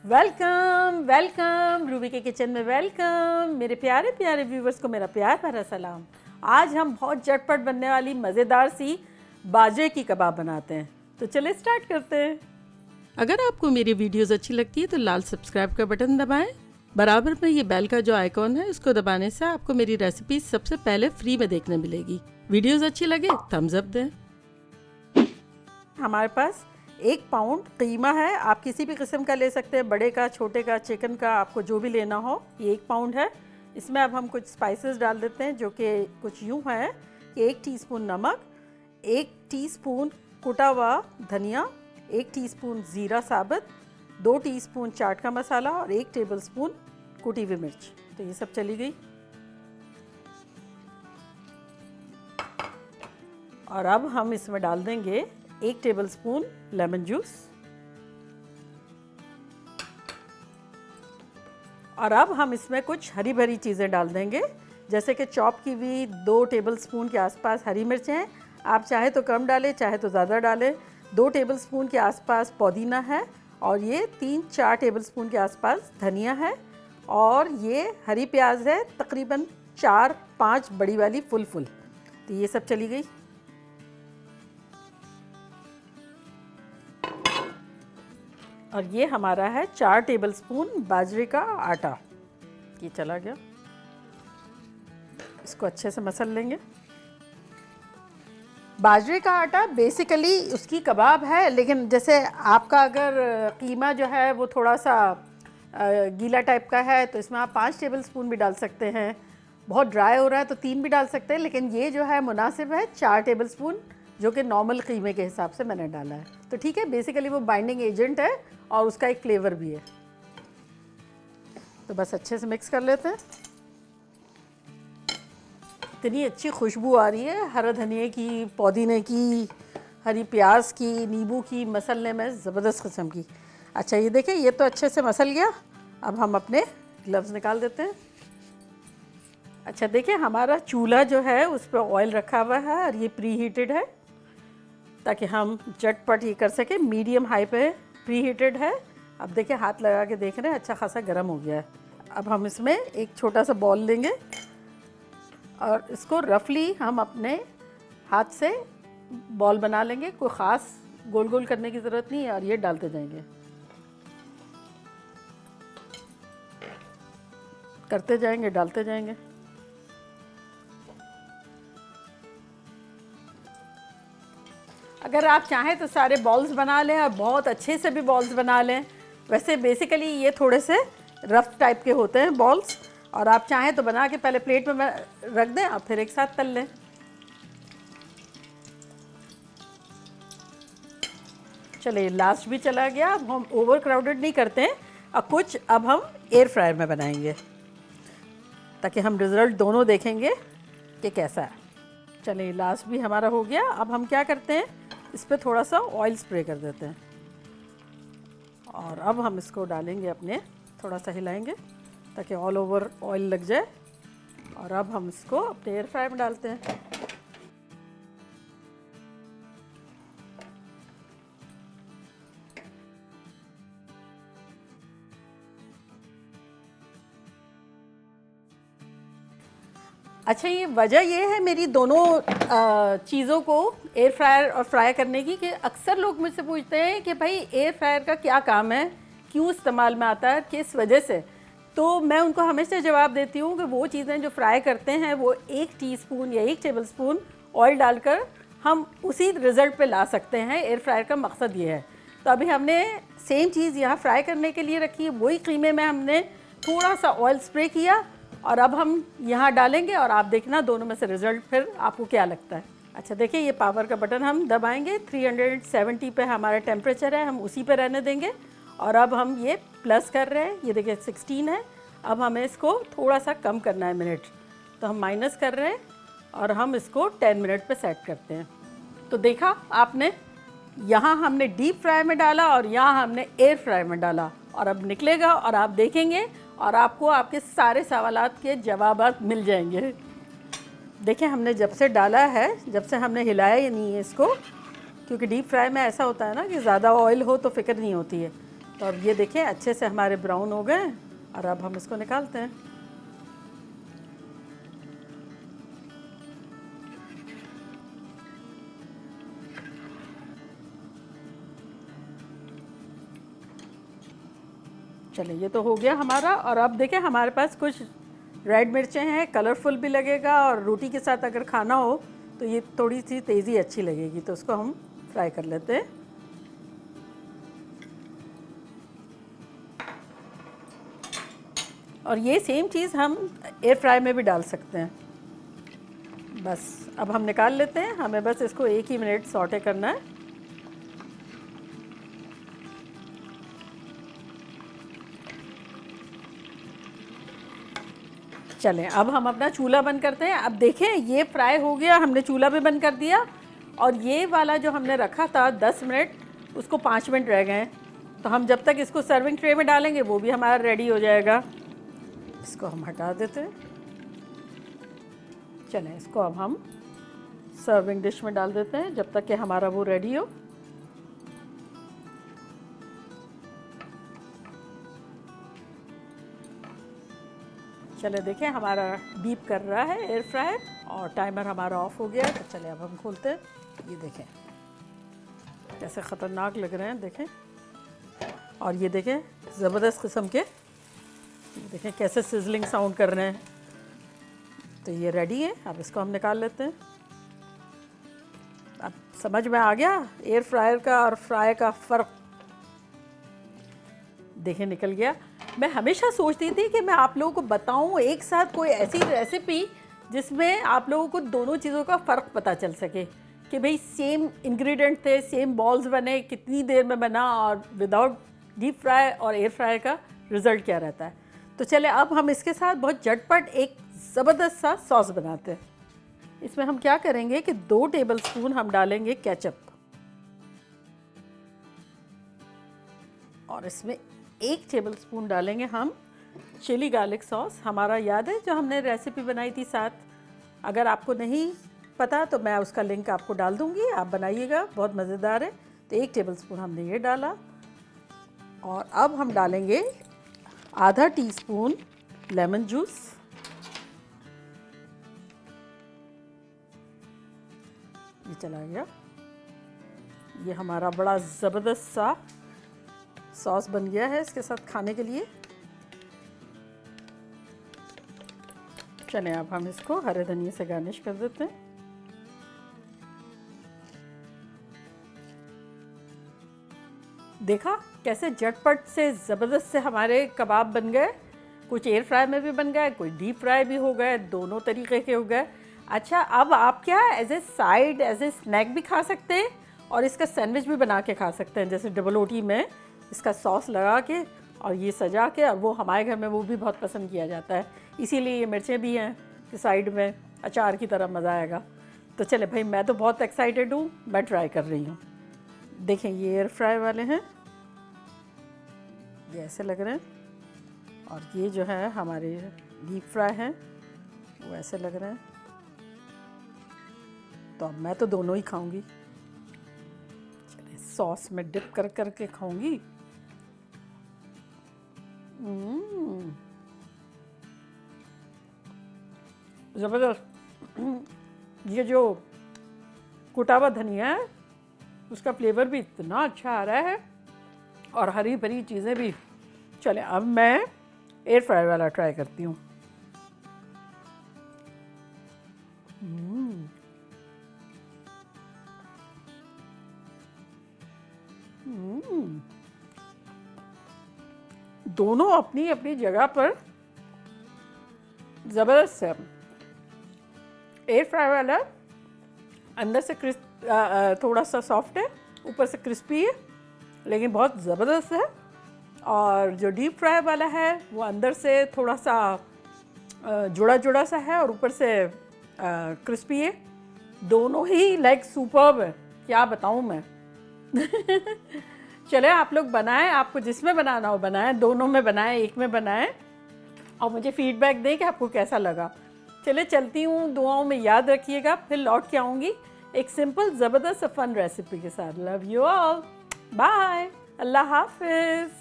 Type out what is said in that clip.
Welcome welcome Ruby के kitchen में welcome. मेरे प्यारे प्यारे व्यूवर्स को मेरा प्यार भरा सलाम। आज हम बहुत झटपट बनने वाली मज़ेदार सी बाजरे की कबाब बनाते हैं, तो चलिए स्टार्ट करते हैं। अगर आपको मेरी वीडियोस अच्छी लगती है तो लाल सब्सक्राइब का बटन दबाएं। बराबर में ये बेल का जो आइकॉन है उसको दबाने से आपको मेरी रेसिपी सबसे पहले फ्री में देखने मिलेगी। वीडियोस अच्छी लगे थम्स अप दें। हमारे पास 1 पाउंड कीमा है, आप किसी भी किस्म का ले सकते हैं, बड़े का, छोटे का, चिकन का, आपको जो भी लेना हो। ये 1 पाउंड है। इसमें अब हम कुछ स्पाइसेस डाल देते हैं जो कि कुछ यूँ है कि 1 टीस्पून नमक, 1 टीस्पून कुटा हुआ धनिया, 1 टीस्पून ज़ीरा साबुत, 2 टीस्पून चाट का मसाला और 1 टेबलस्पून कुटी हुई मिर्च। तो ये सब चली गई। और अब हम इसमें डाल देंगे 1 टेबलस्पून लेमन जूस। और अब हम इसमें कुछ हरी भरी चीज़ें डाल देंगे, जैसे कि चॉप की हुई 2 टेबलस्पून के आसपास हरी मिर्चें हैं। आप चाहे तो कम डालें, चाहे तो ज़्यादा डालें। 2 टेबलस्पून के आसपास पुदीना है और ये 3-4 टेबलस्पून के आसपास धनिया है। और ये हरी प्याज है, तकरीबन 4-5 बड़ी वाली फुल। तो ये सब चली गई। और ये हमारा है 4 टेबलस्पून बाजरे का आटा, ये चला गया। इसको अच्छे से मसल लेंगे। बाजरे का आटा बेसिकली उसकी कबाब है, लेकिन जैसे आपका अगर कीमा जो है वो थोड़ा सा गीला टाइप का है तो इसमें आप 5 टेबलस्पून भी डाल सकते हैं। बहुत ड्राई हो रहा है तो 3 भी डाल सकते हैं, लेकिन ये जो है मुनासिब है 4 टेबलस्पून, जो कि नॉर्मल कीमे के हिसाब से मैंने डाला है। तो ठीक है, बेसिकली वो बाइंडिंग एजेंट है और उसका एक फ्लेवर भी है। तो बस अच्छे से मिक्स कर लेते हैं। इतनी अच्छी खुशबू आ रही है हरा धनिया की, पुदीने की, हरी प्याज की, नींबू की, मसलने में ज़बरदस्त किस्म की। अच्छा ये देखें, ये तो अच्छे से मसल गया। अब हम अपने ग्लव्स निकाल देते हैं। अच्छा देखिए, हमारा चूल्हा जो है उस पर ऑयल रखा हुआ है और ये प्री हीटेड है ताकि हम झटपट ये कर सकें। मीडियम हाई पे प्री हीटेड है। अब देखिए, हाथ लगा के देख रहे हैं, अच्छा खासा गर्म हो गया है। अब हम इसमें एक छोटा सा बॉल लेंगे और इसको रफली हम अपने हाथ से बॉल बना लेंगे। कोई ख़ास गोल गोल करने की ज़रूरत नहीं है। और ये डालते जाएंगे, करते जाएंगे, डालते जाएंगे। अगर आप चाहें तो सारे बॉल्स बना लें और बहुत अच्छे से भी बॉल्स बना लें। वैसे बेसिकली ये थोड़े से रफ टाइप के होते हैं बॉल्स, और आप चाहें तो बना के पहले प्लेट में रख दें और फिर एक साथ तल लें। चलिए, लास्ट भी चला गया। अब हम ओवर क्राउडेड नहीं करते हैं। अब हम एयर फ्रायर में बनाएंगे ताकि हम रिज़ल्ट दोनों देखेंगे कि कैसा है। चलिए, लास्ट भी हमारा हो गया। अब हम क्या करते हैं, इस पर थोड़ा सा ऑयल स्प्रे कर देते हैं और अब हम इसको डालेंगे अपने, थोड़ा सा हिलाएंगे ताकि ऑल ओवर ऑयल लग जाए। और अब हम इसको अपने एयर फ्रायर में डालते हैं। अच्छा, ये वजह ये है मेरी दोनों चीज़ों को एयर फ्रायर और फ्राई करने की, कि अक्सर लोग मुझसे पूछते हैं कि भाई एयर फ्रायर का क्या काम है, क्यों इस्तेमाल में आता है, किस वजह से। तो मैं उनको हमेशा जवाब देती हूँ कि वो चीज़ें जो फ्राई करते हैं वो 1 टीस्पून या 1 टेबलस्पून ऑयल डालकर हम उसी रिज़ल्ट पे ला सकते हैं। एयर फ्रायर का मकसद ये है। तो अभी हमने सेम चीज़ यहाँ फ्राई करने के लिए रखी है। वही कीमे में हमने थोड़ा सा ऑयल स्प्रे किया और अब हम यहाँ डालेंगे और आप देखना दोनों में से रिज़ल्ट फिर आपको क्या लगता है। अच्छा देखिए, ये पावर का बटन हम दबाएंगे। 370 पे हमारा टेम्परेचर है, हम उसी पे रहने देंगे। और अब हम ये प्लस कर रहे हैं, ये देखिए 16 है। अब हमें इसको थोड़ा सा कम करना है मिनट, तो हम माइनस कर रहे हैं और हम इसको 10 मिनट पे सेट करते हैं। तो देखा आपने, यहाँ हमने डीप फ्राई में डाला और यहाँ हमने एयर फ्राई में डाला, और अब निकलेगा और आप देखेंगे और आपको आपके सारे सवालात के जवाब मिल जाएंगे। देखिए, हमने जब से डाला है, जब से हमने हिलाया ही नहीं है इसको, क्योंकि डीप फ्राई में ऐसा होता है ना कि ज़्यादा ऑयल हो तो फिक्र नहीं होती है, तो अब ये देखें अच्छे से हमारे ब्राउन हो गए और अब हम इसको निकालते हैं। चलिए ये तो हो गया हमारा। और अब देखें हमारे पास कुछ रेड मिर्चें हैं, कलरफुल भी लगेगा और रोटी के साथ अगर खाना हो तो ये थोड़ी सी तेज़ी अच्छी लगेगी, तो उसको हम फ्राई कर लेते हैं। और ये सेम चीज़ हम एयर फ्राई में भी डाल सकते हैं। बस अब हम निकाल लेते हैं, हमें बस इसको 1 ही मिनट सौटे करना है। चलें अब हम अपना चूल्हा बंद करते हैं। अब देखें ये फ्राई हो गया, हमने चूल्हा भी बंद कर दिया। और ये वाला जो हमने रखा था 10 मिनट, उसको 5 मिनट रह गए हैं। तो हम जब तक इसको सर्विंग ट्रे में डालेंगे वो भी हमारा रेडी हो जाएगा। इसको हम हटा देते हैं। चलें इसको अब हम सर्विंग डिश में डाल देते हैं जब तक कि हमारा वो रेडी हो। चले देखें हमारा बीप कर रहा है एयर फ्रायर और टाइमर हमारा ऑफ हो गया है। तो चले अब हम खोलते हैं। ये देखें कैसे ख़तरनाक लग रहे हैं, देखें। और ये देखें ज़बरदस्त किस्म के, देखें कैसे सिजलिंग साउंड कर रहे हैं। तो ये रेडी है, अब इसको हम निकाल लेते हैं। अब समझ में आ गया एयर फ्रायर का और फ्राई का फ़र्क। देखें निकल गया। मैं हमेशा सोचती थी कि मैं आप लोगों को बताऊं एक साथ कोई ऐसी रेसिपी जिसमें आप लोगों को दोनों चीज़ों का फ़र्क पता चल सके कि भाई सेम इंग्रेडिएंट थे, सेम बॉल्स बने, कितनी देर में बना और विदाउट डीप फ्राई और एयर फ्राई का रिज़ल्ट क्या रहता है। तो चले अब हम इसके साथ बहुत झटपट एक ज़बरदस्त सा सॉस बनाते हैं। इसमें हम क्या करेंगे कि 2 टेबलस्पून हम डालेंगे केचप और इसमें 1 टेबलस्पून डालेंगे हम चिली गार्लिक सॉस। हमारा याद है जो हमने रेसिपी बनाई थी साथ, अगर आपको नहीं पता तो मैं उसका लिंक आपको डाल दूंगी, आप बनाइएगा, बहुत मज़ेदार है। तो 1 टेबलस्पून हमने ये डाला और अब हम डालेंगे आधा टीस्पून लेमन जूस, ये चला गया। ये हमारा बड़ा ज़बरदस्त सा सॉस बन गया है इसके साथ खाने के लिए। चलें अब हम इसको हरे धनिया से गार्निश कर देते हैं। देखा कैसे झटपट से ज़बरदस्त से हमारे कबाब बन गए। कुछ एयर फ्राई में भी बन गए, कुछ डीप फ्राई भी हो गए, दोनों तरीके के हो गए। अच्छा अब आप क्या as a side, as a snack भी खा सकते हैं और इसका सैंडविच भी बना के खा सकते हैं, जैसे डबल रोटी में इसका सॉस लगा के और ये सजा के। और वो हमारे घर में वो भी बहुत पसंद किया जाता है, इसीलिए ये मिर्चें भी हैं कि साइड में अचार की तरह मज़ा आएगा। तो चले भाई मैं तो बहुत एक्साइटेड हूँ, मैं ट्राई कर रही हूँ। देखें ये एयर फ्राई वाले हैं, ये ऐसे लग रहे हैं। और ये जो है हमारे डीप फ्राई हैं, वो ऐसे लग रहे हैं। तो अब मैं तो दोनों ही खाऊंगी। चलिए सॉस में डिप कर कर के खाऊंगी। ज़बरदस्त। ये जो कुटा हुआ धनिया है उसका फ्लेवर भी इतना अच्छा आ रहा है और हरी भरी चीज़ें भी। चले अब मैं एयर फ्राई वाला ट्राई करती हूँ। दोनों अपनी अपनी जगह पर ज़बरदस्त है। एयर फ्राई वाला अंदर से थोड़ा सा सॉफ्ट है, ऊपर से क्रिस्पी है, लेकिन बहुत ज़बरदस्त है। और जो डीप फ्राई वाला है वो अंदर से थोड़ा सा जुड़ा जुड़ा सा है और ऊपर से क्रिस्पी है। दोनों ही लाइक सुपर्ब है, क्या बताऊँ मैं। चले आप लोग बनाएं, आपको जिसमें बनाना हो बनाएं, दोनों में बनाएं, एक में बनाएं और मुझे फीडबैक दें कि आपको कैसा लगा। चले चलती हूँ, दुआओं में याद रखिएगा, फिर लौट के आऊँगी एक सिंपल ज़बरदस्त फन रेसिपी के साथ। लव यू ऑल, बाय, अल्लाह हाफिज़।